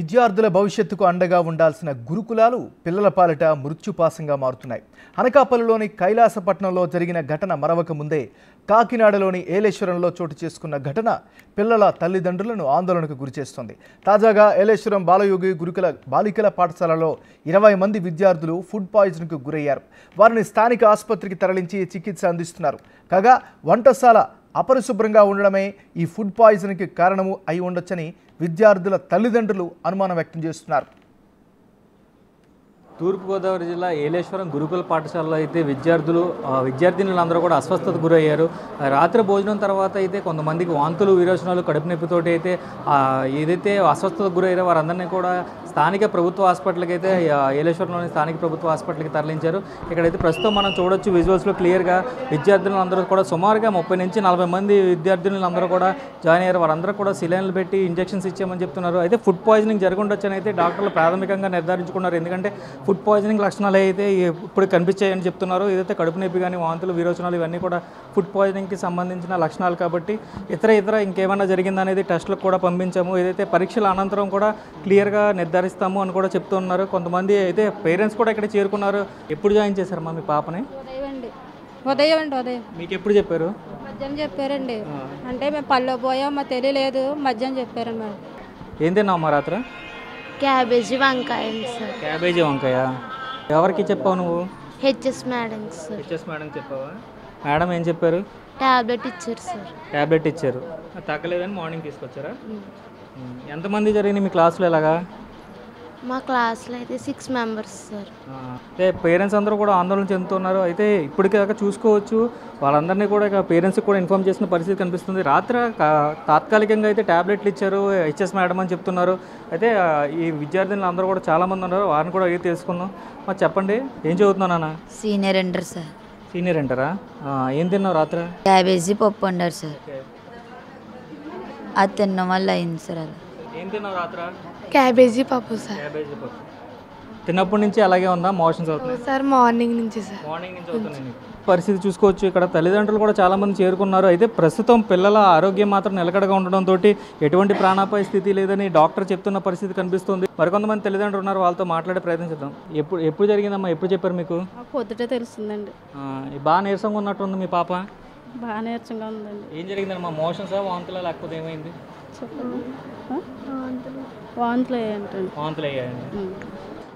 విద్యార్థుల భవిష్యత్తుకు అండగా ఉండాల్సిన గురుకులాలు పిల్లల పాలిట మృత్యుపాసంగా మారుతున్నాయి. అనకాపల్లిలోని కైలాసపట్నంలో జరిగిన ఘటన మరవక ముందే కాకినాడలోని ఏలేశ్వరంలో చోటు చేసుకున్న ఘటన పిల్లల తల్లిదండ్రులను ఆందోళనకు గురిచేస్తోంది. తాజాగా ఏలేశ్వరం బాలయోగి గురుకుల బాలికల పాఠశాలలో 20 మంది విద్యార్థులు ఫుడ్ పాయిజన్కు గురయ్యారు. వారిని స్థానిక ఆసుపత్రికి తరలించి చికిత్స అందిస్తున్నారు. కాగా వంటశాల అపరిశుభ్రంగా ఉండడమే ఈ ఫుడ్ పాయిజన్కి కారణము అయి ఉండొచ్చని విద్యార్థుల తల్లిదండ్రులు అనుమానం వ్యక్తం చేస్తున్నారు. తూర్పుగోదావరి జిల్లా ఏలేశ్వరం గురుకుల పాఠశాలలో అయితే విద్యార్థినులందరూ కూడా అస్వస్థతకు గురయ్యారు. రాత్రి భోజనం తర్వాత అయితే కొంతమందికి వాంతులు విరోచనాలు కడుపు నొప్పితోటి అయితే ఏదైతే అస్వస్థతకు గురయ్యారో వారందరినీ కూడా స్థానిక ప్రభుత్వ హాస్పిటల్కి అయితే ఏలేశ్వరంలోని స్థానిక ప్రభుత్వ హాస్పిటల్కి తరలించారు. ఇక్కడైతే ప్రస్తుతం మనం చూడొచ్చు విజువల్స్లో క్లియర్గా విద్యార్థులందరూ కూడా సుమారుగా 30 నుంచి 40 మంది విద్యార్థినులందరూ కూడా జాయిన్ అయ్యారు. వారందరూ కూడా సిలైన్లు పెట్టి ఇంజెక్షన్స్ ఇచ్చామని చెప్తున్నారు. అయితే ఫుడ్ పాయిజనింగ్ జరుగుండొచ్చని అయితే డాక్టర్లు ప్రాథమికంగా నిర్ధారించుకున్నారు. ఎందుకంటే ఫుడ్ పాయిజనింగ్ లక్షణాలు అయితే ఇప్పుడు కనిపించాయని చెప్తున్నారు. ఏదైతే కడుపు నొప్పి కానీ వాంతులు విరోచనాలు ఇవన్నీ కూడా ఫుడ్ పాయిజనింగ్కి సంబంధించిన లక్షణాలు కాబట్టి ఇతర ఇంకేమైనా జరిగిందనేది టెస్టులకు కూడా పంపించాము. ఏదైతే పరీక్షల అనంతరం కూడా క్లియర్గా నిర్ధారిస్తాము అని కూడా చెప్తున్నారు. కొంతమంది అయితే పేరెంట్స్ కూడా ఇక్కడ చేరుకున్నారు. ఎప్పుడు జాయిన్ చేశారమ్మా మీ పాపని? ఉదయం మీకు ఎప్పుడు చెప్పారు? మధ్యాహ్నం చెప్పారండి. అంటే మేము పల్లె పోయాం, మాకు తెలియలేదు. మధ్యాహ్నం చెప్పారండి మేడం. ఏం తిన్నావు రాత్రి? క్యాబేజీ వంకాయ సార్. క్యాబేజీ వంకాయ ఎవరికి చెప్పావు నువ్వు? HS madam sir. HS madam చెప్పావా? మేడం ఏం చెప్పారు? టాబ్లెట్ ఇచ్చారు సార్. టాబ్లెట్ ఇచ్చారు. తగ్గలేదని మార్నింగ్ తీసుకొచ్చారా? ఎంతమంది జరిగింది మీ క్లాస్లో ఇలాగా? మా క్లాస్లో అయితే 6 మెంబర్స్ సార్. అంటే పేరెంట్స్ అందరూ కూడా ఆందోళన చెందుతున్నారు. అయితే ఇప్పటికే చూసుకోవచ్చు వాళ్ళందరినీ కూడా ఇక పేరెంట్స్కి కూడా ఇన్ఫామ్ చేసిన పరిస్థితి కనిపిస్తుంది. రాత్రి తాత్కాలికంగా అయితే ట్యాబ్లెట్లు ఇచ్చారు హెచ్ఎస్ మేడం అని చెప్తున్నారు. అయితే ఈ విద్యార్థులు అందరూ కూడా చాలామంది ఉన్నారు. వారిని కూడా అడిగి తెలుసుకుందాం. మరి చెప్పండి, ఏం చదువుతున్నావు నాన్న? Senior inter sir. సీనియర్ ఇంటరా? ఏం తిన్నావు రాత్రి? క్యాబేజీ పప్పు వండారు సార్. అది తినడం వల్ల అయింది సార్. అలా ఏం తిన్నావు రాత్రి? క్యాబేజీ పప్పు సార్. క్యాబేజీ పప్పు తిన్నప్పటి నుంచి అలాగే ఉందా? మోషన్స్ అవుతుంది సార్ మార్నింగ్ నుంచి సార్. మార్నింగ్ నుంచి అవుతుంది. పరిస్థితి చూసుకోవచ్చు. ఇక్కడ తల్లిదండ్రులు కూడా చాలామంది చేరుకున్నారు. అయితే ప్రస్తుతం పిల్లల ఆరోగ్యం మాత్రం నిలకడగా ఉండడంతో ఎటువంటి ప్రాణాపాయ స్థితి లేదని డాక్టర్ చెప్తున్న పరిస్థితి కనిపిస్తుంది. మరికొంతమంది తల్లిదండ్రులు ఉన్నారు, వాళ్ళతో మాట్లాడే ప్రయత్నం చేద్దాం. ఎప్పుడు జరిగిందమ్మా? ఎప్పుడు చెప్పారు మీకు? పొద్దుటే తెలుస్తుందండి. బాగా నీరసంగా ఉన్నట్టుంది మీ పాప? బాగా నీరసంగా ఉందండి. ఏం జరిగిందమ్మా? మోషన్సా వాంతులా లేకపోతే ఏమైంది? వాంతులు అయ్యాయండి.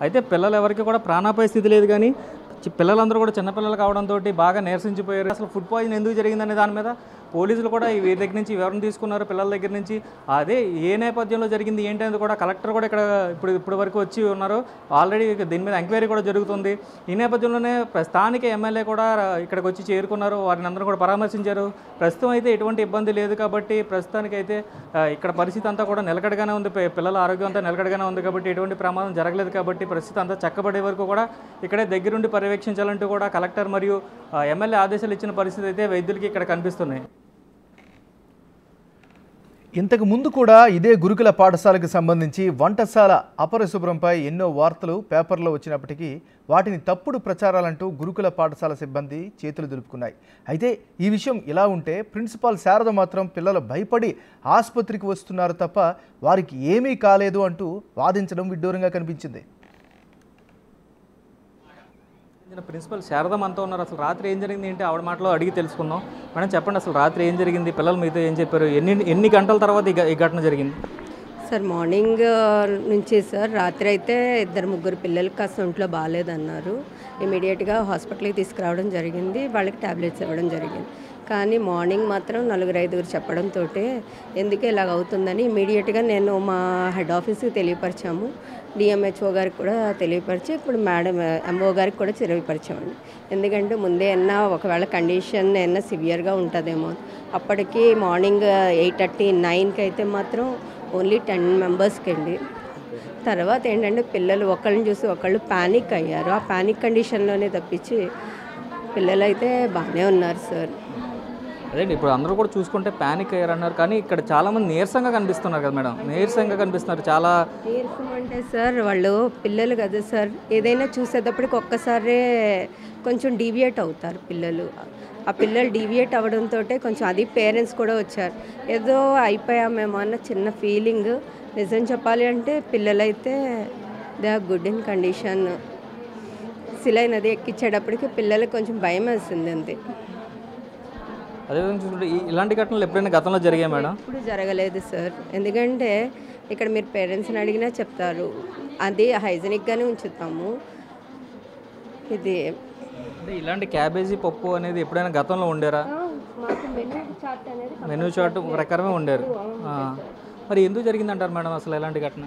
అయితే పిల్లలు ఎవరికి కూడా ప్రాణాపాయ స్థితి లేదు, కానీ పిల్లలందరూ కూడా చిన్నపిల్లలు కావడంతో బాగా నీరసించిపోయారు. అసలు ఫుడ్ పాయిజన్ ఎందుకు జరిగిందనే దాని మీద పోలీసులు కూడా వీరి దగ్గర నుంచి వివరణ తీసుకున్నారు, పిల్లల దగ్గర నుంచి. అదే ఏ నేపథ్యంలో జరిగింది ఏంటి అనేది కూడా కలెక్టర్ కూడా ఇక్కడ ఇప్పుడు వరకు వచ్చి ఉన్నారు. ఆల్రెడీ దీని మీద ఎంక్వైరీ కూడా జరుగుతుంది. ఈ నేపథ్యంలోనే స్థానిక ఎమ్మెల్యే కూడా ఇక్కడికి వచ్చి చేరుకున్నారు. వారిని అందరూ కూడా పరామర్శించారు. ప్రస్తుతం అయితే ఎటువంటి ఇబ్బంది లేదు కాబట్టి ప్రస్తుతానికైతే ఇక్కడ పరిస్థితి అంతా కూడా నిలకడగానే ఉంది. పిల్లల ఆరోగ్యం అంతా నిలకడగానే ఉంది కాబట్టి ఎటువంటి ప్రమాదం జరగలేదు కాబట్టి పరిస్థితి అంతా చక్కబడే వరకు కూడా ఇక్కడే దగ్గరుండి పర్యవేక్షించాలంటూ కూడా కలెక్టర్ మరియు ఎమ్మెల్యే ఆదేశాలు ఇచ్చిన పరిస్థితి అయితే వైద్యులకి ఇక్కడ కనిపిస్తున్నాయి. ఇంతకు ముందు కూడా ఇదే గురుకుల పాఠశాలకు సంబంధించి వంటశాల అపరిశుభ్రంపై ఎన్నో వార్తలు పేపర్లో వచ్చినప్పటికీ వాటిని తప్పుడు ప్రచారాలంటూ గురుకుల పాఠశాల సిబ్బంది చేతులు దులుపుకున్నాయి. అయితే ఈ విషయం ఇలా ఉంటే ప్రిన్సిపాల్ శారద మాత్రం పిల్లలు భయపడి ఆసుపత్రికి వస్తున్నారు తప్ప వారికి ఏమీ కాలేదు అంటూ వాదించడం విడ్డూరంగా కనిపించింది. ప్రిన్సిపల్ శారద మనతో ఉన్నారు. అసలు రాత్రి ఏం జరిగింది ఏంటి ఆవిడ మాటలో అడిగి తెలుసుకుందాం. మేడం చెప్పండి, అసలు రాత్రి ఏం జరిగింది? పిల్లలు మీతో ఏం చెప్పారు? ఎన్ని గంటల తర్వాత ఈ ఘటన జరిగింది? సార్ మార్నింగ్ నుంచి సార్ రాత్రి అయితే 2-3 పిల్లలకి కాస్త ఒంట్లో బాగాలేదన్నారు. ఇమీడియట్గా హాస్పిటల్కి తీసుకురావడం జరిగింది. వాళ్ళకి ట్యాబ్లెట్స్ ఇవ్వడం జరిగింది. కానీ మార్నింగ్ మాత్రం 4-5 చెప్పడంతో ఎందుకు ఇలాగ అవుతుందని ఇమీడియట్గా నేను మా హెడ్ ఆఫీస్కి తెలియపరిచాము. డిఎంహెచ్ఓ గారికి కూడా తెలియపరిచి ఇప్పుడు మేడం ఎంఓ గారికి కూడా తెలియపరిచామండి. ఎందుకంటే ముందే ఒకవేళ కండిషన్ సివియర్గా ఉంటుందేమో. అప్పటికి మార్నింగ్ 8:30, 9కి అయితే మాత్రం ఓన్లీ 10 మెంబర్స్కి అండి. తర్వాత ఏంటంటే పిల్లలు ఒకళ్ళని చూసి ఒకళ్ళు ప్యానిక్ అయ్యారు. ఆ ప్యానిక్ కండిషన్లోనే తప్పించి పిల్లలు అయితే బాగానే ఉన్నారు సార్. అదే ఇప్పుడు అందరూ కూడా చూసుకుంటే ప్యానిక్ అయ్యారన్నారు, కానీ ఇక్కడ చాలామంది నీరసంగా కనిపిస్తున్నారు కదా మేడం? నీరసంగా కనిపిస్తున్నారు. చాలా నీరసం అంటే సార్ వాళ్ళు పిల్లలు కదా సార్, ఏదైనా చూసేటప్పటికి ఒక్కసారే కొంచెం డీవియేట్ అవుతారు పిల్లలు. ఆ పిల్లలు డీవియేట్ అవ్వడంతో కొంచెం అది పేరెంట్స్ కూడా వచ్చారు. ఏదో అయిపోయామేమో అన్న చిన్న ఫీలింగ్ నిజం చెప్పాలి అంటే పిల్లలైతే they are good in condition. Saline అది ఎక్కించేటప్పటికి పిల్లలకి కొంచెం భయం వేస్తుంది అంతే. అదేవిధంగా చూసుకుంటే ఇలాంటి ఘటనలు ఎప్పుడైనా గతంలో జరిగాయి మేడం? ఇప్పుడు జరగలేదు సార్. ఎందుకంటే ఇక్కడ మీరు పేరెంట్స్ని అడిగినా చెప్తారు అది హైజెనిక్గానే ఉంచుతాము. ఇది అంటే ఇలాంటి క్యాబేజీ పప్పు అనేది ఎప్పుడైనా గతంలో ఉండేరా? మాకు మెనూ చార్ట్ అనేది మెనూ చార్ట్ ప్రకారమే ఉండారు. మరి ఎందుకు జరిగిందంటారు మేడం అసలు ఇలాంటి ఘటన?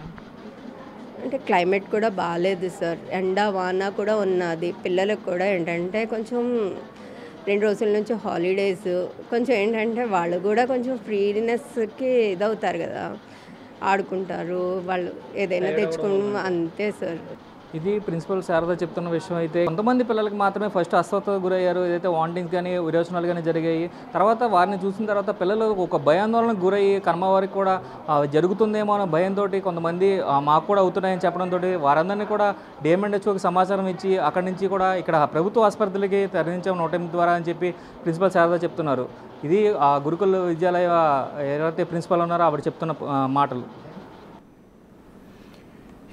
అంటే క్లైమేట్ కూడా బాగాలేదు సార్, ఎండ వాన కూడా ఉన్నది. పిల్లలకు కూడా ఏంటంటే కొంచెం 2 రోజుల నుంచి హాలిడేస్, కొంచెం ఏంటంటే వాళ్ళు కూడా కొంచెం ఫ్రీనెస్కి ఇదవుతారు కదా, ఆడుకుంటారు వాళ్ళు, ఏదైనా తెచ్చుకుని అంతే సార్. ఇది ప్రిన్సిపల్ శారద చెప్తున్న విషయం. అయితే కొంతమంది పిల్లలకి మాత్రమే ఫస్ట్ అస్వస్థతకు గురయ్యారు, ఏదైతే వామిటింగ్స్ కానీ విరోచనాలు కానీ జరిగాయి. తర్వాత వారిని చూసిన తర్వాత పిల్లలు ఒక భయాందోళనకు గురయ్యి కర్మ వారికి కూడా జరుగుతుందేమో అన్న భయంతో కొంతమంది మాకు కూడా అవుతున్నాయని చెప్పడంతో వారందరినీ కూడా డిఎంఎండ్హెచ్ఓకి సమాచారం ఇచ్చి అక్కడి నుంచి కూడా ఇక్కడ ప్రభుత్వ ఆసుపత్రులకి తరలించాము 108 ద్వారా అని చెప్పి ప్రిన్సిపల్ శారద చెప్తున్నారు. ఇది ఆ గురుకుల విద్యాలయ ఎవరైతే ప్రిన్సిపల్ ఉన్నారో ఆవిడ చెప్తున్న మాటలు.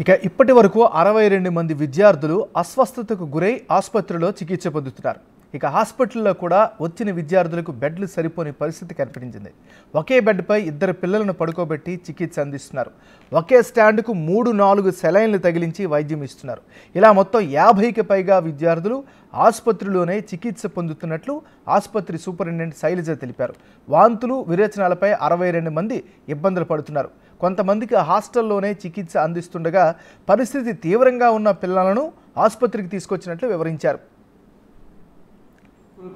ఇక ఇప్పటి వరకు 62 మంది విద్యార్థులు అస్వస్థతకు గురై ఆసుపత్రిలో చికిత్స పొందుతున్నారు. ఇక హాస్పిటల్లో కూడా వచ్చిన విద్యార్థులకు బెడ్లు సరిపోని పరిస్థితి కనిపించింది. ఒకే బెడ్పై 2 పిల్లలను పడుకోబెట్టి చికిత్స అందిస్తున్నారు. ఒకే స్టాండ్కు 3-4 సెలైన్లు తగిలించి వైద్యం ఇస్తున్నారు. ఇలా మొత్తం 50కి పైగా విద్యార్థులు ఆసుపత్రిలోనే చికిత్స పొందుతున్నట్లు ఆసుపత్రి సూపరింటెండెంట్ శైలజ తెలిపారు. వాంతులు విరేచనాలపై 62 మంది ఇబ్బందులు పడుతున్నారు. కొంతమందికి హాస్టల్లోనే చికిత్స అందిస్తుండగా పరిస్థితి తీవ్రంగా ఉన్న పిల్లలను ఆసుపత్రికి తీసుకొచ్చినట్లు వివరించారు.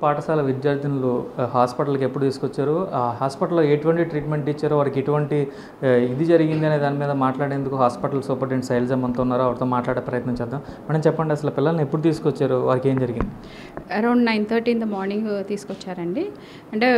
పాఠశాల విద్యార్థులు హాస్పిటల్కి ఎప్పుడు తీసుకొచ్చారు, ఆ హాస్పిటల్లో ఎటువంటి ట్రీట్మెంట్ ఇచ్చారో, వారికి ఎటువంటి ఇది జరిగింది అనే దాని మీద మాట్లాడేందుకు హాస్పిటల్ సూపరింటెండెంట్ శైలజ మనతో ఉన్నారో, ఆవిడతో మాట్లాడే ప్రయత్నం చేద్దాం. మేడం చెప్పండి, అసలు పిల్లల్ని ఎప్పుడు తీసుకొచ్చారు, వారికి ఏం జరిగింది? అరౌండ్ 9:30 ఇన్ ద మార్నింగ్ తీసుకొచ్చారండి. అంటే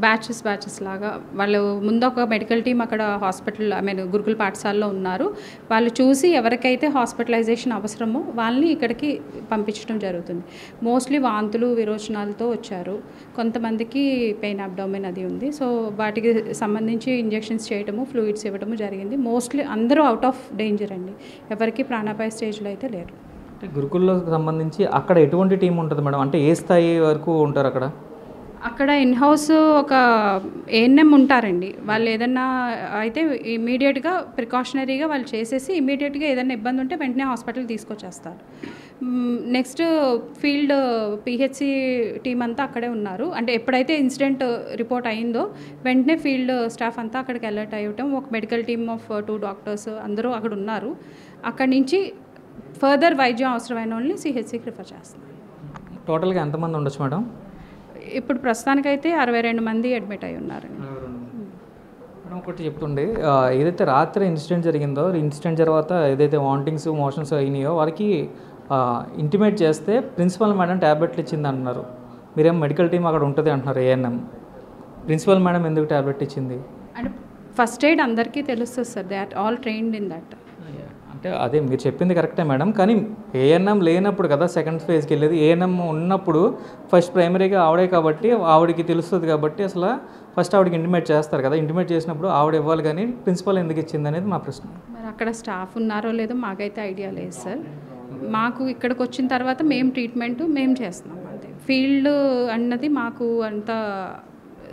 బ్యాచెస్ లాగా వాళ్ళు ముందు ఒక మెడికల్ టీం అక్కడ హాస్పిటల్ గురుకుల పాఠశాలలో ఉన్నారు. వాళ్ళు చూసి ఎవరికైతే హాస్పిటలైజేషన్ అవసరమో వాళ్ళని ఇక్కడికి పంపించడం జరుగుతుంది. మోస్ట్లీ వాంతులు విరోచనాలతో వచ్చారు. కొంతమందికి పెయిన్ అబ్డామిన్ అది ఉంది. సో వాటికి సంబంధించి ఇంజెక్షన్స్ చేయడము, ఫ్లూయిడ్స్ ఇవ్వడము జరిగింది. మోస్ట్లీ అందరూ అవుట్ ఆఫ్ డేంజర్ అండి, ఎవరికి ప్రాణాపాయ స్టేజ్లో అయితే లేరు. అంటే గురుకులకు సంబంధించి అక్కడ ఎటువంటి టీం ఉంటుంది మేడం? అంటే ఏ స్థాయి వరకు ఉంటారు అక్కడ? అక్కడ ఇన్హౌస్ ఒక ఏఎన్ఎం ఉంటారండి. వాళ్ళు ఏదన్నా అయితే ఇమీడియట్గా ప్రికాషనరీగా వాళ్ళు చేసేసి ఇమీడియట్గా ఏదైనా ఇబ్బంది ఉంటే వెంటనే హాస్పిటల్ తీసుకొచ్చేస్తారు. నెక్స్ట్ ఫీల్డ్ పిహెచ్సి టీం అంతా అక్కడే ఉన్నారు. అంటే ఎప్పుడైతే ఇన్సిడెంట్ రిపోర్ట్ అయిందో వెంటనే ఫీల్డ్ స్టాఫ్ అంతా అక్కడికి అలర్ట్ అయ్యటం, ఒక మెడికల్ టీమ్ ఆఫ్ 2 డాక్టర్స్ అందరూ అక్కడ ఉన్నారు. అక్కడి నుంచి ఫర్దర్ వైద్యం అవసరమైన వాళ్ళని సిహెచ్సికి రిఫర్ చేస్తున్నారు. టోటల్గా ఎంతమంది ఉండొచ్చు మేడం? ఇప్పుడు ప్రస్తుతానికైతే 62 మంది అడ్మిట్ అయి ఉన్నారండి. మేడం ఒకటి చెప్తుండే, ఏదైతే రాత్రి ఇన్సిడెంట్ జరిగిందో, ఇన్సిడెంట్ తర్వాత ఏదైతే వామిటింగ్స్ మోషన్స్ అయినాయో వారికి ఇంటిమేట్ చేస్తే ప్రిన్సిపల్ మేడం ట్యాబ్లెట్లు ఇచ్చింది అంటున్నారు. మీరేం మెడికల్ టీం అక్కడ ఉంటుంది అంటున్నారు, ఏఎన్ఎం. ప్రిన్సిపల్ మేడం ఎందుకు ట్యాబ్లెట్ ఇచ్చింది? అంటే ఫస్ట్ ఎయిడ్ అందరికీ తెలుస్తుంది sir, they are all trained in that. అంటే అదే మీరు చెప్పింది కరెక్టే మేడం, కానీ ఏఎన్ఎం లేనప్పుడు కదా సెకండ్ ఫేజ్కి వెళ్ళేది. ఏఎన్ఎం ఉన్నప్పుడు ఫస్ట్ ప్రైమరీగా ఆవిడే కాబట్టి ఆవిడకి తెలుస్తుంది కాబట్టి అసలు ఫస్ట్ ఆవిడకి ఇంటిమేట్ చేస్తారు కదా. ఇంటిమేట్ చేసినప్పుడు ఆవిడ ఇవ్వాలి, కానీ ప్రిన్సిపల్ ఎందుకు ఇచ్చింది అనేది మా ప్రశ్న. మరి అక్కడ స్టాఫ్ ఉన్నారో లేదో మాకైతే ఐడియా లేదు సార్. మాకు ఇక్కడికి వచ్చిన తర్వాత మేము ట్రీట్మెంట్ మేము చేస్తున్నాం అంతే. ఫీల్డ్ అన్నది మాకు అంత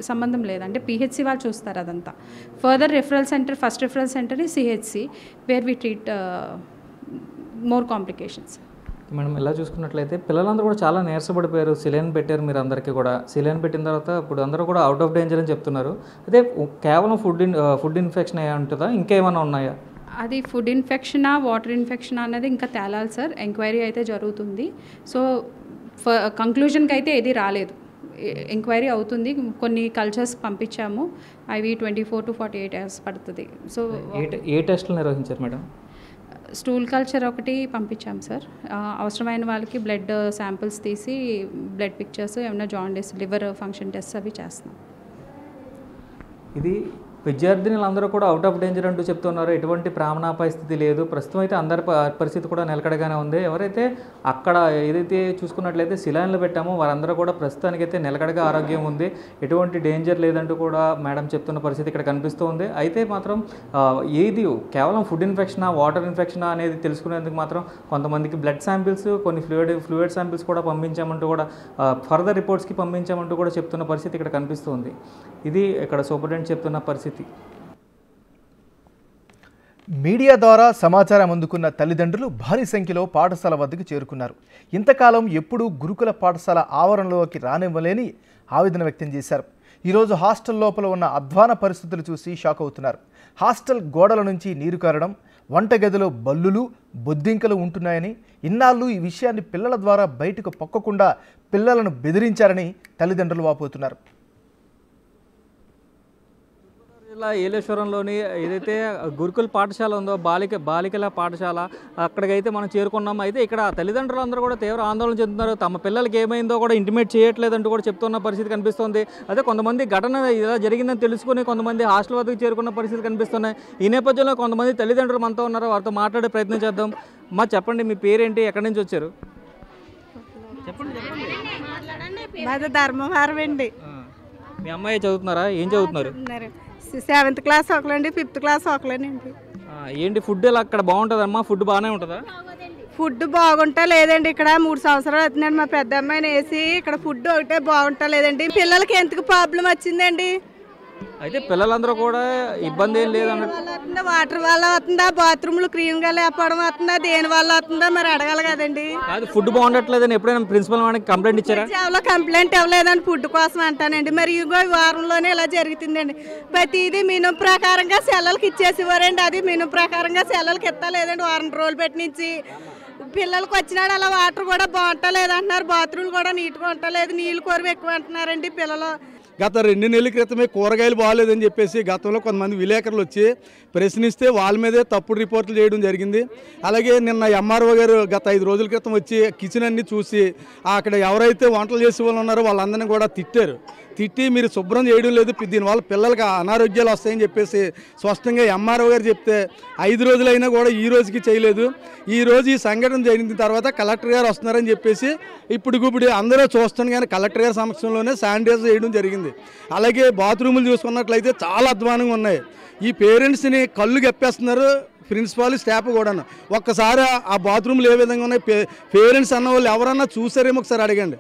సంబంధం లేదు. అంటే పిహెచ్సి వాళ్ళు చూస్తారు అదంతా. Further referral centre, first referral centre ఈ CHC, where we treat more complications. Madam ఇలా చూసుకున్నట్లయితే పిల్లలందరూ కూడా చాలా నీరసపడిపోయారు. సిలైన్ పెట్టారు మీరు అందరికీ కూడా. సిలైన్ పెట్టిన తర్వాత ఇప్పుడు అందరూ కూడా అవుట్ ఆఫ్ డేంజర్ అని చెప్తున్నారు. అయితే కేవలం ఫుడ్ ఇన్ఫెక్షన్ అయ్యా ఉంటుందా, ఇంకేమైనా ఉన్నాయా? అది ఫుడ్ ఇన్ఫెక్షనా వాటర్ ఇన్ఫెక్షనా అనేది ఇంకా తేలాలి సార్. ఎంక్వైరీ అయితే జరుగుతుంది. సో కంక్లూజన్కి అయితే ఏది రాలేదు, ఎంక్వైరీ అవుతుంది. కొన్ని కల్చర్స్ పంపించాము, అవి 24 to 48 hours పడుతుంది. సో ఏ టెస్టులు నిర్వహించారు మేడం? స్టూల్ కల్చర్ ఒకటి పంపించాం సార్. అవసరమైన వాళ్ళకి బ్లడ్ శాంపిల్స్ తీసి బ్లడ్ పిక్చర్స్, ఏమైనా జాండీస్, లివర్ ఫంక్షన్ టెస్ట్ అవి చేస్తున్నాం. ఇది విద్యార్థినులందరూ కూడా అవుట్ ఆఫ్ డేంజర్ అంటూ చెప్తున్నారు. ఎటువంటి ప్రాణాపాయ స్థితి లేదు. ప్రస్తుతం అయితే అందరి పరిస్థితి కూడా నిలకడగానే ఉంది. ఎవరైతే అక్కడ ఏదైతే చూసుకున్నట్లయితే శిలాయిలు పెట్టామో వారందరూ కూడా ప్రస్తుతానికైతే నిలకడగా ఆరోగ్యం ఉంది, ఎటువంటి డేంజర్ లేదంటూ కూడా మేడం చెప్తున్న పరిస్థితి ఇక్కడ కనిపిస్తూ ఉంది. అయితే మాత్రం ఏది కేవలం ఫుడ్ ఇన్ఫెక్షనా వాటర్ ఇన్ఫెక్షనా అనేది తెలుసుకునేందుకు మాత్రం కొంతమందికి బ్లడ్ శాంపిల్స్, కొన్ని ఫ్లూయిడ్ శాంపిల్స్ కూడా పంపించామంటూ కూడా ఫర్దర్ రిపోర్ట్స్కి పంపించామంటూ కూడా చెప్తున్న పరిస్థితి ఇక్కడ కనిపిస్తుంది. ఇది ఇక్కడ సూపరింటెండెంట్ చెప్తున్న పరిస్థితి. మీడియా ద్వారా సమాచారం అందుకున్న తల్లిదండ్రులు భారీ సంఖ్యలో పాఠశాల వద్దకు చేరుకున్నారు. ఇంతకాలం ఎప్పుడూ గురుకుల పాఠశాల ఆవరణలోకి రానివ్వలేని ఆవేదన వ్యక్తం చేశారు. ఈరోజు హాస్టల్ లోపల ఉన్న అధ్వాన పరిస్థితులు చూసి షాక్ అవుతున్నారు. హాస్టల్ గోడల నుంచి నీరు కారడం, వంటగదిలో బల్లులు, బొద్దింకలు ఉంటున్నాయని, ఇన్నాళ్ళు ఈ విషయాన్ని పిల్లల ద్వారా బయటకు పొక్కకుండా పిల్లలను బెదిరించారని తల్లిదండ్రులు వాపోతున్నారు. జిల్లా ఏలేశ్వరంలోని ఏదైతే గురుకుల పాఠశాల ఉందో బాలికల పాఠశాల, అక్కడికైతే మనం చేరుకున్నాం. అయితే ఇక్కడ తల్లిదండ్రులు అందరూ కూడా తీవ్ర ఆందోళన చెందుతున్నారు. తమ పిల్లలకి ఏమైందో కూడా ఇంటిమేట్ చేయట్లేదంటూ కూడా చెప్తున్న పరిస్థితి కనిపిస్తుంది. అదే కొంతమంది ఘటన ఇలా జరిగిందని తెలుసుకుని కొంతమంది హాస్టల్ వద్దకు చేరుకున్న పరిస్థితి కనిపిస్తున్నాయి. ఈ నేపథ్యంలో కొంతమంది తల్లిదండ్రులు మనతో ఉన్నారు, వారితో మాట్లాడే ప్రయత్నం చేద్దాం. చెప్పండి, మీ పేరేంటి, ఎక్కడి నుంచి వచ్చారు? చెప్పండి. మాది ధర్మవరం అండి. మీ అమ్మాయి చదువుతున్నారా? ఏం చదువుతున్నారు? 7th class ఒకలండి, 5th class ఒకలేనండి. ఏంటి ఫుడ్ ఇలా అక్కడ బాగుంటుందమ్మా? ఫుడ్ బాగానే ఉంటుందా? ఫుడ్ బాగుంటా లేదండి. ఇక్కడ 3 సంవత్సరాలు అవుతుందండి మా పెద్ద అమ్మాయిని వేసి. ఇక్కడ ఫుడ్ ఒకటే బాగుంటా లేదండి. పిల్లలకి ఎందుకు ప్రాబ్లం వచ్చిందండి? అయితే పిల్లలందరూ కూడా ఇబ్బంది ఏం లేదన్నట్టు. వాటర్ వల్ల అవుతుందా, బాత్రూమ్లు క్లీన్గా లేకపోవడం అవుతుందా, దేని వల్ల అవుతుందా మరి అడగాలి కదండి. ఫుడ్ బాగుండట్లేదని ఎప్పుడైనా ప్రిన్సిపల్ వాడికి కంప్లైంట్ ఇచ్చారా? ఎవరో కంప్లైంట్ ఇవ్వలేదని ఫుడ్ కోసం అంటానండి. మరి ఇదిగో ఈ వారంలోనే ఇలా జరుగుతుందండి. ప్రతిదీ మెనూ ప్రకారంగా సెలవులకి ఇచ్చేసేవారండి. అది మెనూ ప్రకారంగా సెలవులకి ఇస్తలేదండి. వారం రోజులు పెట్టి నుంచి పిల్లలకి వచ్చినాడు అలా వాటర్ కూడా బాగుంటలేదు అంటున్నారు. బాత్రూమ్లు కూడా నీట్గా ఉండలేదు, నీళ్ళు కొరవ ఎక్కువ అంటున్నారండి పిల్లలు. గత 2 నెలల క్రితమే కూరగాయలు బాగాలేదని చెప్పేసి గతంలో కొంతమంది విలేకరులు వచ్చి ప్రశ్నిస్తే వాళ్ళ మీదే తప్పుడు రిపోర్ట్లు చేయడం జరిగింది. అలాగే నిన్న ఎంఆర్ఓ గారు గత 5 రోజుల క్రితం వచ్చి కిచెన్ అన్ని చూసి అక్కడ ఎవరైతే వంటలు చేసే వాళ్ళు ఉన్నారో వాళ్ళందరినీ కూడా తిట్టి మీరు శుభ్రం చేయడం లేదు, దీనివల్ల పిల్లలకి అనారోగ్యాలు వస్తాయని చెప్పేసి స్పష్టంగా ఎంఆర్ఓ గారు చెప్తే 5 రోజులైనా కూడా ఈ రోజుకి చేయలేదు. ఈ రోజు ఈ సంఘటన జరిగిన తర్వాత కలెక్టర్ గారు వస్తున్నారని చెప్పేసి ఇప్పుడు అందరూ చూస్తున్నారు. కానీ కలెక్టర్ గారి సమక్షంలోనే శానిటైజర్ చేయడం జరిగింది. అలాగే బాత్రూములు చూసుకున్నట్లయితే చాలా అధ్వానంగా ఉన్నాయి. ఈ పేరెంట్స్ని కళ్ళు గప్పేస్తున్నారు, ప్రిన్సిపాల్ స్టాఫ్ కూడాను. ఒక్కసారి ఆ బాత్రూమ్లు ఏ విధంగా ఉన్నాయి, పేరెంట్స్ అన్న వాళ్ళు ఎవరన్నా చూసారేమో ఒకసారి అడగండి.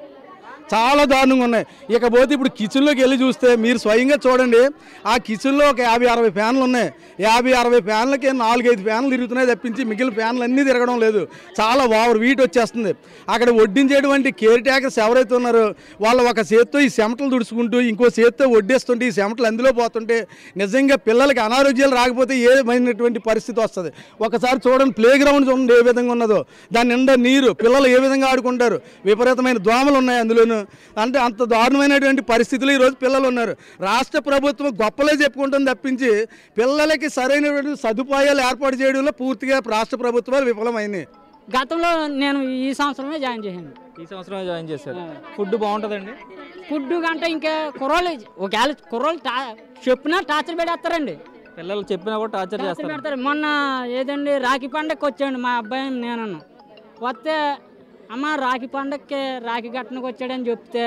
చాలా దారుణంగా ఉన్నాయి. ఇకపోతే ఇప్పుడు కిచెన్లోకి వెళ్ళి చూస్తే మీరు స్వయంగా చూడండి. ఆ కిచెన్లో ఒక 50-60 ఫ్యాన్లు ఉన్నాయి. 50-60 ఫ్యాన్లకి 4-5 ఫ్యాన్లు తిరుగుతున్నాయి తప్పించి మిగిలిన ఫ్యాన్లు అన్నీ తిరగడం లేదు. చాలా ఓవర్ వీట్ వచ్చేస్తుంది. అక్కడ వడ్డించేటువంటి కేర్ టేకర్స్ ఎవరైతే ఉన్నారో వాళ్ళు ఒక చేత్తో ఈ చెమటలు తుడుచుకుంటూ ఇంకో చేత్తో వడ్డేస్తుంటే ఈ చెమటలు అందులో పోతుంటే నిజంగా పిల్లలకి అనారోగ్యాలు రాకపోతే ఏమైనటువంటి పరిస్థితి వస్తుంది. ఒకసారి చూడండి, ప్లే గ్రౌండ్ చూడండి ఏ విధంగా ఉన్నదో. దాని నిండా నీరు, పిల్లలు ఏ విధంగా ఆడుకుంటారు. విపరీతమైన దోమలు ఉన్నాయి అందులోనూ. అంటే అంత దారుణమైనటువంటి పరిస్థితులు ఈరోజు పిల్లలు ఉన్నారు. రాష్ట్ర ప్రభుత్వం గొప్పలే చెప్పుకుంటుంది తప్పించి పిల్లలకి సరైనటువంటి సదుపాయాలు ఏర్పాటు చేయడంలో పూర్తిగా రాష్ట్ర ప్రభుత్వాలు విఫలమైనాయి. గతంలో నేను ఈ సంవత్సరమే జాయిన్ చేశాను. ఈ సంవత్సరమే జాయిన్ చేశారు. ఫుడ్ బాగుంటుందండి? ఫుడ్ కంటే ఇంకా కుర్రోళ్ళు చెప్పినా టార్చర్ పెడతారండి. పిల్లలు చెప్పినా కూడా టార్చర్ చేస్తారు. మొన్న ఏదండి రాఖీ పండగకి వచ్చాడు మా అబ్బాయి, నేను వస్తే అమ్మ రాఖీ పండగకి రాఖీ ఘటనకు వచ్చాడని చెప్తే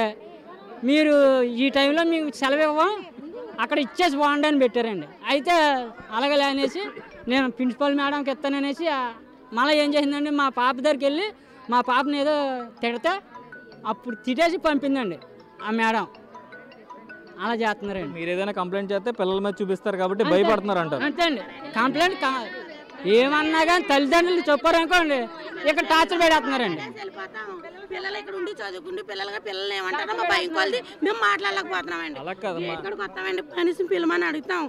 మీరు ఈ టైంలో మీకు సెలవు ఇవ్వం, అక్కడ ఇచ్చేసి బాగుండి అని పెట్టారండి. అయితే అలాగే అనేసి నేను ప్రిన్సిపల్ మేడంకి ఇస్తాననేసి మళ్ళీ ఏం చేసిందండి, మా పాప దగ్గరికి వెళ్ళి మా పాపని ఏదో తిడితే అప్పుడు తిట్టేసి పంపిందండి ఆ మేడం. అలా చేస్తున్నారండి. మీరు ఏదైనా కంప్లైంట్ చేస్తే పిల్లల మీద చూపిస్తారు కాబట్టి భయపడుతున్నారు అంటారు. అంతే అండి. కంప్లైంట్ ఏమన్నా కానీ తల్లిదండ్రులు చెప్పారనుకోండి ఇక్కడ టార్చర్ పెడుతున్నారండి. పిల్లలు ఇక్కడ ఉండి చదువుకుంటూ పిల్లలు ఏమంటారో మా భయం కొలిది మేము మాట్లాడలేకపోతున్నామండి. ఇక్కడికి వస్తామండి, కనీసం పిల్లమని అడుగుతాం.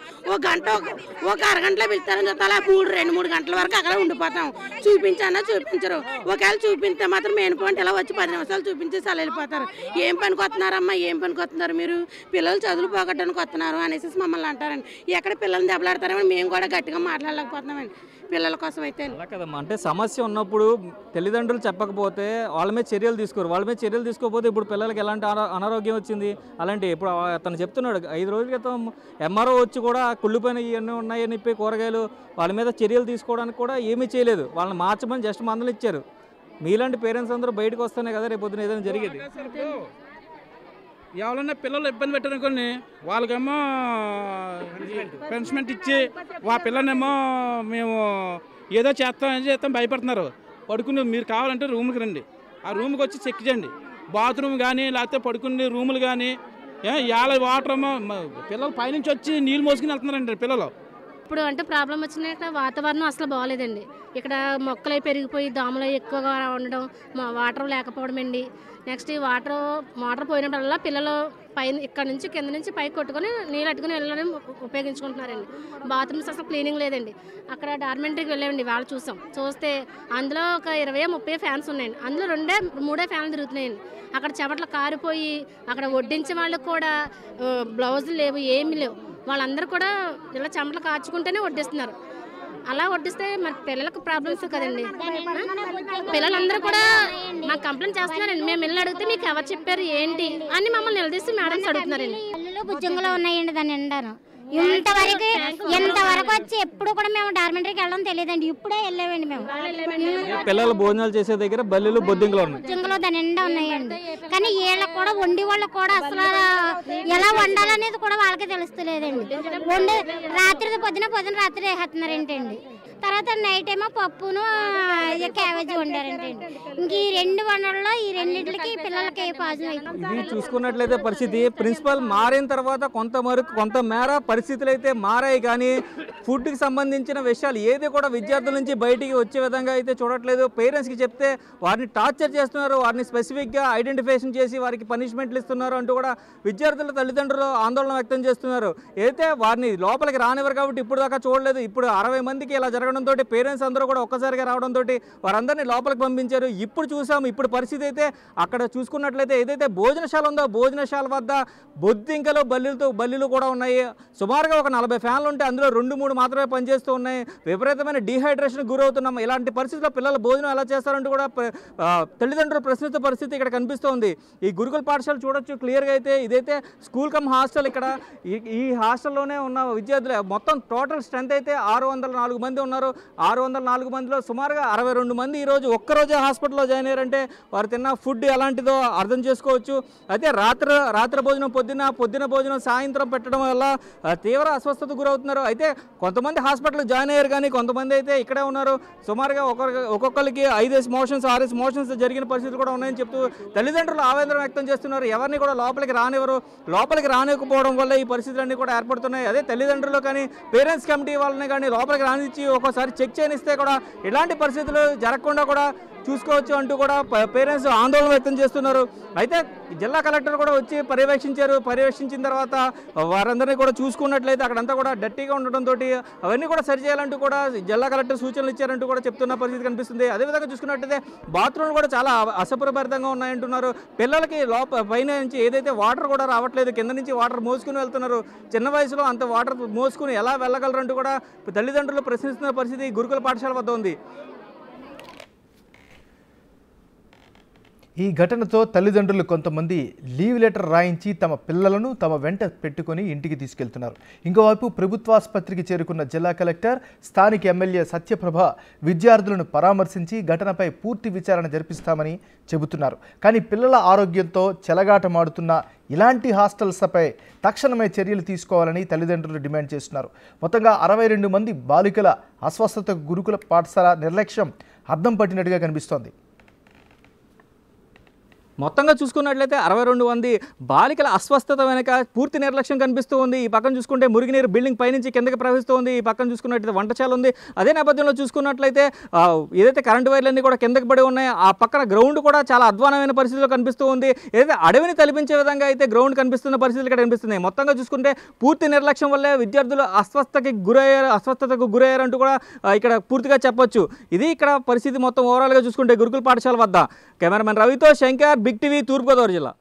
ఒక అరగంటలో పిలుస్తారని చెప్తా 2-3 గంటల వరకు అక్కడ ఉండిపోతాం. చూపించన్నా చూపించరు. ఒకవేళ చూపిస్తే మాత్రం మెయిన్ పాయింట్ ఇలా వచ్చి 10 నిమిషాలు చూపించేసి అలా వెళ్ళిపోతారు. ఏం పనికి వస్తున్నారమ్మా, ఏం పనికి వస్తున్నారు మీరు, పిల్లలు చదువులు పోగొట్టడానికి వస్తున్నారు అనేసి మమ్మల్ని అంటారండి. ఎక్కడ పిల్లల్ని దెబ్బలాడతారని మేము కూడా గట్టిగా మాట్లాడలేకపోతున్నామండి. పిల్లల కోసం అయితే. అలా కదమ్మా, అంటే సమస్య ఉన్నప్పుడు తల్లిదండ్రులు చెప్పకపోతే వాళ్ళ మీద చర్యలు తీసుకోరు. వాళ్ళ మీద చర్యలు తీసుకోకపోతే ఇప్పుడు పిల్లలకి ఎలాంటి అనారోగ్యం వచ్చింది. అలాంటి ఇప్పుడు అతను చెప్తున్నాడు 5 రోజుల క్రితం ఎంఆర్ఓ వచ్చి కూడా కుళ్ళిపోయిన ఇవన్నీ ఉన్నాయని చెప్పి కూరగాయలు వాళ్ళ మీద చర్యలు తీసుకోవడానికి కూడా ఏమీ చేయలేదు. వాళ్ళని మార్చమని జస్ట్ మందులు ఇచ్చారు. మీలాంటి పేరెంట్స్ అందరూ బయటకు వస్తేనే కదా రేపు పొద్దున ఏదైనా జరిగేది. ఎవరైనా పిల్లలు ఇబ్బంది పెట్టారనుకోండి వాళ్ళకేమో పనిష్మెంట్ ఇచ్చి ఆ పిల్లనేమో మేము ఏదో చేస్తాం భయపడుతున్నారు. పడుకుని మీరు కావాలంటే రూమ్కి రండి, ఆ రూమ్కి వచ్చి చెక్ చేయండి. బాత్రూమ్ కానీ లేకపోతే పడుకునే రూములు కానీ ఇవాళ వాటర్ ఏమో పిల్లలు పైనుంచి వచ్చి నీళ్ళు మోసుకుని వెళ్తున్నారండి పిల్లలు. ఇప్పుడు అంటే ప్రాబ్లం వచ్చినాక వాతావరణం అసలు బాగోలేదండి. ఇక్కడ మొక్కలు పెరిగిపోయి దోమలు ఎక్కువగా ఉండడం, వాటర్ లేకపోవడం అండి. నెక్స్ట్ ఈ మోటార్ పోయినప్పుడల్లా పిల్లలు పైన ఇక్కడ నుంచి కింద నుంచి పైకి కొట్టుకొని నీళ్ళు అట్టుకుని వెళ్ళడం ఉపయోగించుకుంటున్నారండి. బాత్రూమ్స్ అసలు క్లీనింగ్ లేదండి. అక్కడ డార్మెంటరీకి వెళ్ళామండి, వాళ్ళు చూస్తే అందులో ఒక 20-30 ఫ్యాన్స్ ఉన్నాయండి. అందులో 2-3 ఫ్యాన్లు తిరుగుతున్నాయండి. అక్కడ చెమటలు కారిపోయి అక్కడ వడ్డించే వాళ్ళకి కూడా బ్లౌజులు లేవు, ఏమీ లేవు. వాళ్ళందరూ కూడా ఇలా చెమటలు కాచుకుంటేనే వడ్డిస్తున్నారు. అలా వడ్డిస్తే మరి పిల్లలకు ప్రాబ్లమ్స్ కదండి. పిల్లలందరూ కూడా మాకు కంప్లైంట్ చేస్తున్నారండి. మేము వెళ్ళి అడిగితే మీకు ఎవరు చెప్పారు ఏంటి అని మమ్మల్ని నిలదీసి మేడమ్స్ అడుగుతున్నారండి. బుజ్జంగులో ఉన్నాయండి దాన్ని ఎండాను ఇంతవరకు వచ్చి ఎప్పుడు కూడా మేము డార్మెంటరీకి వెళ్ళడం తెలియదండి. ఇప్పుడే వెళ్ళామండి మేము. పిల్లలు భోజనాలు చేసే దగ్గర బల్లులు బొద్దింకలు బుజ్జంగులో దాని ఎండా ఉన్నాయండి. కానీ వీళ్ళకి కూడా వండి వాళ్ళకి కూడా అసలు ఎలా వండాలనేది కూడా వాళ్ళకి తెలుస్తలేదండి. రాత్రి పొద్దున రాత్రి వేస్తున్నారండి. తర్వాత నైట్ ఏమో పప్పును క్యాబేజీ వండారంటండి. ఇంక ఈ 2 వంటల్లో ఈ రెండింటికి పిల్లలకి పాజిటివ్ అయిపోయింది. ఇది చూసుకున్నట్లయితే పరిస్థితి ప్రిన్సిపల్ మారిన తర్వాత కొంత మేర పరిస్థితులు అయితే మారాయి. కానీ ఫుడ్కి సంబంధించిన విషయాలు ఏది కూడా విద్యార్థుల నుంచి బయటికి వచ్చే విధంగా అయితే చూడట్లేదు. పేరెంట్స్కి చెప్తే వారిని టార్చర్ చేస్తున్నారు, వారిని స్పెసిఫిక్గా ఐడెంటిఫికేషన్ చేసి వారికి పనిష్మెంట్లు ఇస్తున్నారు అంటూ కూడా విద్యార్థుల తల్లిదండ్రులు ఆందోళన వ్యక్తం చేస్తున్నారు. అయితే వారిని లోపలికి రానివ్వరు కాబట్టి ఇప్పుడు దాకా చూడలేదు. ఇప్పుడు 60 మందికి ఇలా జరగడంతో పేరెంట్స్ అందరూ కూడా ఒక్కసారిగా రావడంతో వారందరినీ లోపలికి పంపించారు. ఇప్పుడు చూసాము, ఇప్పుడు పరిస్థితి అయితే అక్కడ చూసుకున్నట్లయితే ఏదైతే భోజనశాల ఉందో భోజనశాల వద్ద బొద్దింకలు బల్లులు కూడా ఉన్నాయి. సుమారుగా ఒక 40 ఫ్యాన్లు ఉంటే అందులో 2-3 మాత్రమే పనిచేస్తూ ఉన్నాయి. విపరీతమైన డీహైడ్రేషన్ గురవుతున్నాం. ఇలాంటి పరిస్థితుల్లో పిల్లల భోజనం ఎలా చేస్తారంటూ కూడా తల్లిదండ్రులు ప్రశ్నిస్తున్న పరిస్థితి ఇక్కడ కనిపిస్తోంది. ఈ గురుకుల పాఠశాల చూడొచ్చు క్లియర్గా. అయితే ఇదైతే స్కూల్ కమ్ హాస్టల్. ఇక్కడ ఈ హాస్టల్లోనే ఉన్న విద్యార్థులు మొత్తం టోటల్ స్ట్రెంత్ అయితే 604 మంది ఉన్నారు. 604 మందిలో సుమారుగా 62 మంది ఈరోజు ఒక్కరోజే హాస్పిటల్లో జాయిన్ అయ్యారంటే వారు తిన్న ఫుడ్ ఎలాంటిదో అర్థం చేసుకోవచ్చు. అయితే రాత్రి భోజనం పొద్దున భోజనం సాయంత్రం పెట్టడం వల్ల తీవ్ర అస్వస్థతకు గురవుతున్నారు. అయితే కొంతమంది హాస్పిటల్ జాయిన్ అయ్యారు, కానీ కొంతమంది అయితే ఇక్కడే ఉన్నారు. సుమారుగా ఒక్కొక్కరికి 5 మోషన్స్ 6 మోషన్స్ జరిగిన పరిస్థితులు కూడా ఉన్నాయని చెప్తూ తల్లిదండ్రులు ఆవేదన వ్యక్తం చేస్తున్నారు. ఎవరిని కూడా లోపలికి రానివ్వరు. లోపలికి రానివ్వకపోవడం వల్ల ఈ పరిస్థితులన్నీ కూడా ఏర్పడుతున్నాయి. అదే తల్లిదండ్రులు కానీ పేరెంట్స్ కమిటీ వాళ్ళని కానీ లోపలికి రానిచ్చి ఒక్కోసారి చెక్ చేయనిస్తే కూడా ఇలాంటి పరిస్థితులు జరగకుండా కూడా చూసుకోవచ్చు అంటూ కూడా పేరెంట్స్ ఆందోళన వ్యక్తం చేస్తున్నారు. అయితే జిల్లా కలెక్టర్ కూడా వచ్చి పర్యవేక్షించిన తర్వాత వారందరినీ కూడా చూసుకున్నట్లయితే అక్కడంతా కూడా డర్టీగా ఉండడంతో అవన్నీ కూడా సరిచేయాలంటూ కూడా జిల్లా కలెక్టర్ సూచనలు ఇచ్చారంటూ కూడా చెప్తున్న పరిస్థితి కనిపిస్తుంది. అదేవిధంగా చూసుకున్నట్లయితే బాత్రూమ్లు కూడా చాలా అసభ్యభరితంగా ఉన్నాయంటున్నారు. పిల్లలకి పైన నుంచి ఏదైతే వాటర్ కూడా రావట్లేదు, కింద నుంచి వాటర్ మోసుకుని వెళ్తున్నారు. చిన్న వయసులో అంత వాటర్ మోసుకుని ఎలా వెళ్ళగలరంటూ కూడా తల్లిదండ్రులు ప్రశ్నిస్తున్న పరిస్థితి గురుకుల పాఠశాల వద్ద ఉంది. ఈ ఘటనతో తల్లిదండ్రులు కొంతమంది లీవ్ లెటర్ రాయించి తమ పిల్లలను తమ వెంట పెట్టుకొని ఇంటికి తీసుకెళ్తున్నారు. ఇంకోవైపు ప్రభుత్వాసుపత్రికి చేరుకున్న జిల్లా కలెక్టర్, స్థానిక ఎమ్మెల్యే సత్యప్రభ విద్యార్థులను పరామర్శించి ఘటనపై పూర్తి విచారణ జరిపిస్తామని చెబుతున్నారు. కానీ పిల్లల ఆరోగ్యంతో చెలగాటమాడుతున్న ఇలాంటి హాస్టల్స్పై తక్షణమే చర్యలు తీసుకోవాలని తల్లిదండ్రులు డిమాండ్ చేస్తున్నారు. మొత్తంగా 62 మంది బాలికల అస్వస్థతకు గురుకుల పాఠశాల నిర్లక్ష్యం అద్దం పట్టినట్టుగా కనిపిస్తోంది. మొత్తంగా చూసుకున్నట్లయితే 62 మంది బాలికల అస్వస్థత వెనక పూర్తి నిర్లక్ష్యం కనిపిస్తూ ఉంది. ఈ పక్కన చూసుకుంటే మురుగునీరు బిల్డింగ్ పైనుంచి కిందకి ప్రవహిస్తూ ఉంది. ఈ పక్కన చూసుకున్నట్లయితే వంటశాల ఉంది. అదే నేపథ్యంలో చూసుకున్నట్లయితే ఏదైతే కరెంటు వైర్లన్నీ కూడా కిందకి పడి ఉన్నాయో ఆ పక్కన గ్రౌండ్ కూడా చాలా అధ్వానమైన పరిస్థితిలో కనిపిస్తూ ఉంది. ఏదైతే అడవిని తలపించే విధంగా అయితే గ్రౌండ్ కనిపిస్తున్న పరిస్థితులు ఇక్కడ కనిపిస్తున్నాయి. మొత్తంగా చూసుకుంటే పూర్తి నిర్లక్ష్యం వల్లే విద్యార్థులు అస్వస్థతకు గురయ్యారంటూ కూడా ఇక్కడ పూర్తిగా చెప్పొచ్చు. ఇది ఇక్కడ పరిస్థితి మొత్తం ఓవరాల్గా చూసుకుంటే గురుకుల పాఠశాల వద్ద. కెమెరామెన్ రవితో శంకర్, బిగ్ టీవీ, తూర్పుగోదావరి జిల్లా.